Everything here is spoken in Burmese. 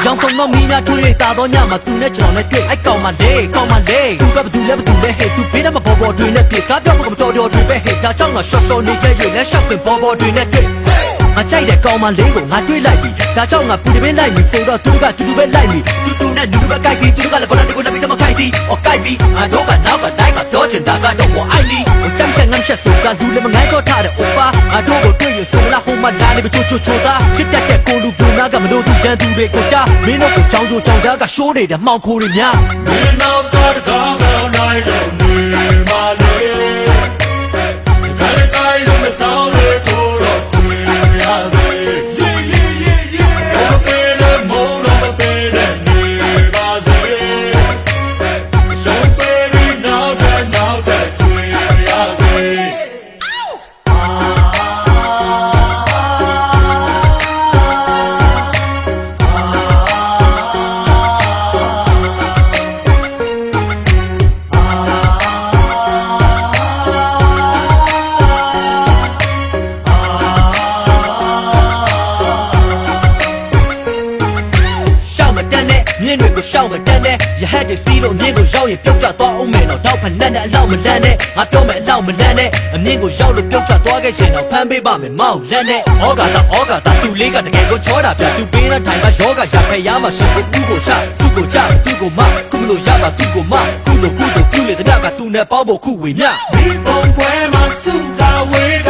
ရောင်စုံတော့မင်းများထွေးတာတော့ညမှာသူနဲ့ကျွန်တော်နဲ့တွေ့အဲ့ကောင်မလေးသူကဘသူလဲဟဲ့သူပေးတဲ့မပေါ်ပေါ်တွင်နဲ့ပြေကားပြောမတော်တော်တွင်ပဲဟဲ့ဒါကြောင့်ငါရှော့ရှော့နေခဲ့ရလဲရှော့စင်ပေါ်ပေါ်တွင်နဲ့တွေ့ငါကြိုက်တဲ့ကောင်မလေးကိုငါတွေးလိုက်ပြီဒါကြောင့်ငါပူတပင်းလိုက်ပြီဆိုတော့သူကတူတူပဲလိုက်ပြီတူနဲ့နူပဲကြိုက်ပြီးသူကလည်းဘာလို့ကိုလည်းပြီးတော့မခိုက်သည်အော်ကြိုက်ပြီးငါတို့ကနောက်ကတိုက်ကပြောချင်တာကတော့ဝိုင်းလီချမ်းဆက်ငမ်းဆက်ဆိုကလူလည်းမငိုင်းတော့ထားတဲ့ Opa ငါတို့ကိုတွေ့ရဆိုလားဟိုမှာလာနေပြီချိုသားချစ်တတ်တဲ့ကိုလူပြူနာကမလို့သူရန်သူတွေကိုတာမင်းတို့ကိုကြောင်းသားကရှိုးနေတဲ့မှောင်ခိုးတွေများမင်းတို့ကတကောင်းကောင်းနိုင်တော့နေပါလေခိုင်လို့မဆောင်လေကိုတော့ချွေရစေမြင်းတွေကိုရှောက်မတန်းနဲ့ရဟတ်တွေစီးလို့မြင်းကိုရောက်ရင်ပြုတ်ကျသွားအောင်မယ်တော့တောက်ဖက်နဲ့အလောက်မလန့်နဲ့ငါပြောမယ်အလောက်မလန့်နဲ့အမြင်းကိုရောက်လို့ပြုတ်ကျသွားခဲ့ရင်တော့ဖမ်းပေးပါမယ်မောက်လန့်နဲ့ဩကာတာသူလေးကတကယ်ကိုချောတာပြသူပေးတဲ့ထိုင်မှာယောဂရဖက်ရမှာရှိကိုဦးကိုချသူ့ကိုချသူ့ကိုမခုမလို့ရပါသူ့ကိုမခုလို့ပြုလေတဲ့ကသူနဲ့ပေါင်းဖို့ခုဝေမြမိဘုံခွဲမှာစုတာဝေ